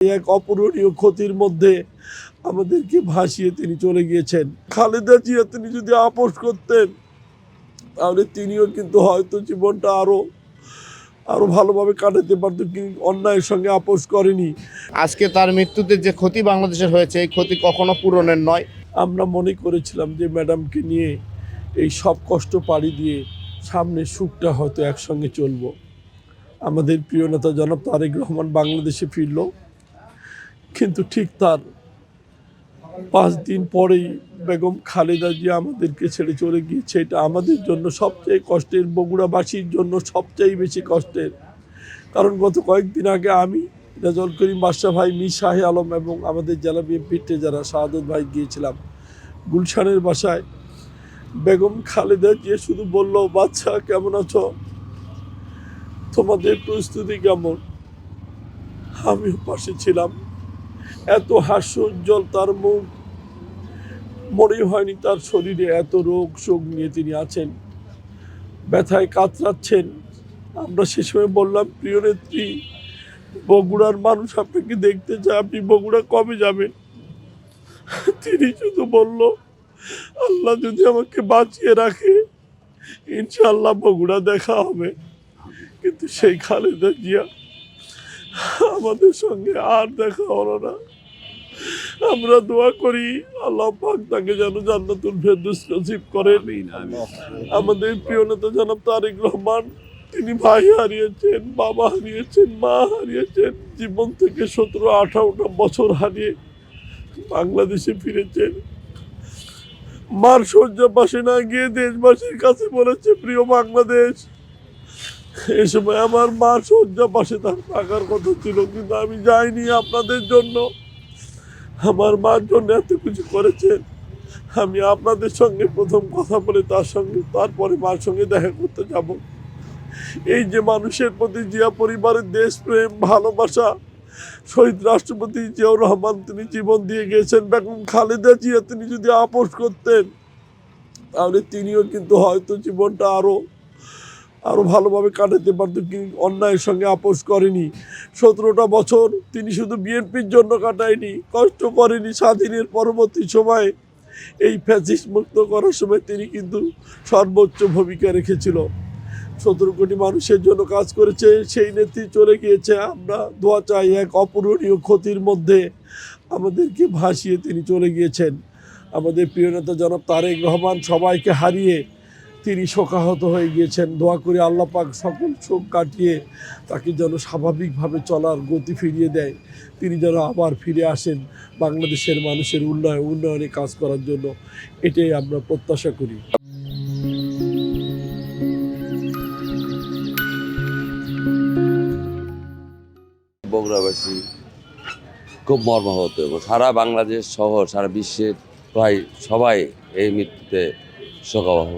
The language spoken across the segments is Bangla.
এক অপূরণীয় ক্ষতির মধ্যে আমাদেরকে ভাসিয়ে তিনি চলে গিয়েছেন। খালেদা জিয়া তিনি যদি আপোষ করতেন তাহলে তিনিও কিন্তু হয়তো জীবনটা আরো ভালোভাবে কাটাতে পারতো, কিন্তু অন্যায়ের সঙ্গে আপোষ করেনি। আজকে তার মৃত্যুতে যে ক্ষতি বাংলাদেশের হয়েছে এই ক্ষতি কখনো পূরণের নয়। আমরা মনে করেছিলাম যে ম্যাডামকে নিয়ে এই সব কষ্ট পাড়ি দিয়ে সামনে সুখটা হয়তো একসঙ্গে চলবো। আমাদের প্রিয় নেতা জনাব তারেক রহমান বাংলাদেশে ফিরল, কিন্তু ঠিক তার 5 দিন পরেই বেগম খালেদা জিয়া আমাদেরকে ছেড়ে চলে গিয়েছে। এটা আমাদের জন্য সবচেয়ে কষ্টের, বগুড়াবাসীর জন্য সবচেয়ে বেশি কষ্টের। কারণ গত কয়েকদিন আগে আমি, রেজাউল করিম বাদশা ভাই, মীর শাহে আলম এবং আমাদের জেলা বিএনপির যারা শাহাদত ভাই গিয়েছিলাম গুলশানের বাসায়। বেগম খালেদা জিয়া শুধু বলল, বাচ্চা কেমন আছো, তোমাদের প্রস্তুতি কেমন? আমিও পাশে ছিলাম। এত হাস্য উজ্জ্বল তার মুখ, মনে হয়নি তার শরীরে এত রোগ শোক নিয়ে তিনি আছেন, ব্যথায় কাতরাচ্ছেন। আমরা সে সময় বললাম, প্রিয় নেত্রী, বগুড়ার মানুষ আপনাকে দেখতে চায়, আপনি বগুড়া কবে যাবেন? তিনি শুধু বলল, আল্লাহ যদি আমাকে বাঁচিয়ে রাখে ইনশাআল্লাহ বগুড়া দেখা হবে। কিন্তু সেই খালেদা জিয়া আমাদের সঙ্গে আর দেখা হলো না। আমরা দোয়া করি আল্লাহ পাক তাকে যেন জান্নাতুল ফেরদৌস নসিব করেন। আমাদের প্রিয় নেতা জনাব তারেক রহমান, তিনি ভাই হারিয়েছেন, বাবা হারিয়েছেন, মা হারিয়েছেন, জীবন থেকে 17-18টা বছর হারিয়ে বাংলাদেশে ফিরেছেন। মার শয্যা পাশে না গিয়ে দেশবাসীর কাছে বলেছে, প্রিয় বাংলাদেশ, এ সময় আমার মা শয্যা পাশে তার থাকার কথা ছিল, কিন্তু আমি যাইনি আপনাদের জন্য। আমার মার জন্য এত কিছু করেছেন, আমি আপনাদের সঙ্গে প্রথম কথা বলে তারপরে মার সঙ্গে দেখা করতে যাব। এই যে মানুষের প্রতি জিয়া পরিবারের দেশপ্রেম, ভালোবাসা, শহীদ রাষ্ট্রপতি জিয়াউর রহমান তিনি জীবন দিয়ে গিয়েছেন। বেগম খালেদা জিয়া তিনি যদি আপোষ করতেন তাহলে তিনিও কিন্তু হয়তো জীবনটা আরো ভালোভাবে কাটাতে পারতো, কিন্তু অন্যায়ের সঙ্গে আপোষ করেনি। 17টা বছর তিনি শুধু বিএনপির জন্য কাটায়নি, কষ্ট করেনি। স্বাধীনের পরবর্তী সময়ে এই ফ্যাসিস্ট মুক্ত করার সময় তিনি কিন্তু সর্বোচ্চ ভূমিকা রেখেছিল। 17 কোটি মানুষের জন্য কাজ করেছে। সেই নেত্রী চলে গিয়েছে। আমরা দোয়া চাই, এক অপূরণীয় ক্ষতির মধ্যে আমাদেরকে ভাসিয়ে তিনি চলে গিয়েছেন। আমাদের প্রিয় নেতা জনাব তারেক রহমান সবাইকে হারিয়ে তিনি শোকাহত হয়ে গিয়েছেন। দোয়া করি আল্লাহ পাক সকল শোক কাটিয়ে তাকে যেন স্বাভাবিকভাবে চলার গতি ফিরিয়ে দেয়। তিনি যেন আবার ফিরে আসেন বাংলাদেশের মানুষের উন্নয়নে কাজ করার জন্য। এটাই আমরা প্রত্যাশা করি। বগুড়াবাসী খুব মর্মাহত এবং সারা বাংলাদেশ সহ সারা বিশ্বের প্রায় সবাই এই মৃত্যুতে শোকাবহ।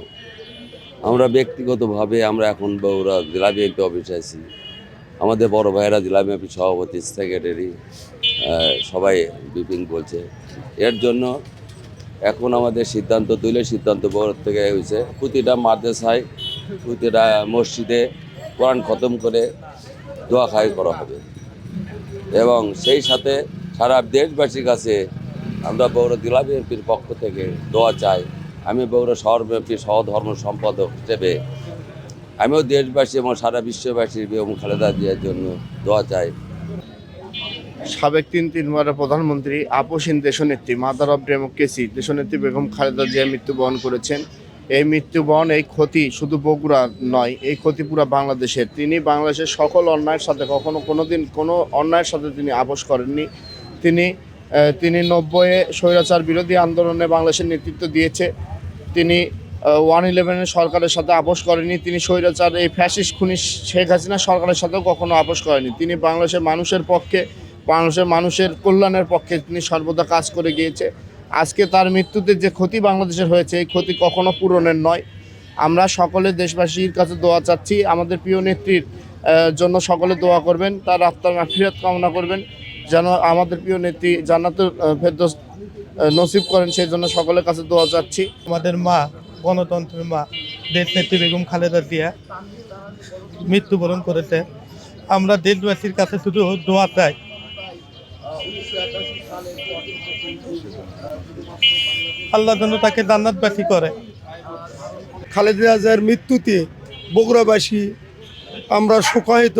আমরা ব্যক্তিগতভাবে আমরা এখন বগুড়া জেলা বিএনপি অফিসে আছি। আমাদের বড় ভাইয়েরা জেলা বিএনপি সভাপতি, সেক্রেটারি সবাই ব্রিফিং বলছে। এর জন্য এখন আমাদের সিদ্ধান্ত, দলীয় সিদ্ধান্ত বগুড়া থেকে হয়েছে, প্রতিটা মাদ্রাসায়, প্রতিটা মসজিদে কোরআন খতম করে দোয়া খাই করা হবে। এবং সেই সাথে সারা দেশবাসীর কাছে আমরা বগুড়া জেলা বিএনপির পক্ষ থেকে দোয়া চাই। আমি বগুড়া শহর বিএনপির সহধর্ম সম্পাদক হিসেবে আমিও দেশবাসী এবং সারা বিশ্ববাসীর বেগম খালেদা জিয়ার জন্য দোয়া চাই। সাবেক তিনবারের প্রধানমন্ত্রী, আপসহীন দেশনেত্রী, মাদার অব ডেমোক্রেসি দেশনেত্রী বেগম খালেদা জিয়া মৃত্যুবরণ করেছেন। এই মৃত্যুবরণ, এই ক্ষতি শুধু বগুড়া নয়, এই ক্ষতি পুরো বাংলাদেশের। তিনি বাংলাদেশের সকল অন্যায়ের সাথে কোনোদিন কোনো অন্যায়ের সাথে তিনি আপোষ করেননি। তিনি 90-এ স্বৈরাচার বিরোধী আন্দোলনে বাংলাদেশের নেতৃত্ব দিয়েছে। তিনি 111 সরকারের সাথে আপোষ করেনি। তিনি স্বৈরাচার এই ফ্যাসিস্ট খুনি শেখ হাসিনা সরকারের সাথেও কখনো আপোষ করেনি। তিনি বাংলাদেশের মানুষের পক্ষে, মানুষের কল্যাণের পক্ষে তিনি সর্বদা কাজ করে গিয়েছে। আজকে তার মৃত্যুতে যে ক্ষতি বাংলাদেশের হয়েছে এই ক্ষতি কখনো পূরণের নয়। আমরা সকলে দেশবাসীর কাছে দোয়া চাচ্ছি, আমাদের প্রিয় নেত্রীর জন্য সকলে দোয়া করবেন, তার আত্মার মাগফিরাত কামনা করবেন, যেন আমাদের প্রিয় নেত্রী জান্নাতুল ফেরদৌস নসিব করেন, সেই জন্য সকলের কাছে দোয়া চাচ্ছি। আমাদের মা, গণতন্ত্রের মা, দেশনেত্রী বেগম খালেদা জিয়া মৃত্যুবরণ করেছে। আমরা দেশবাসীর কাছে শুধু দোয়া চাই, আল্লাহ যেন তাকে জান্নাতবাসী করে। খালেদা জিয়ার মৃত্যুতে বগুড়াবাসী আমরা শোকাহত।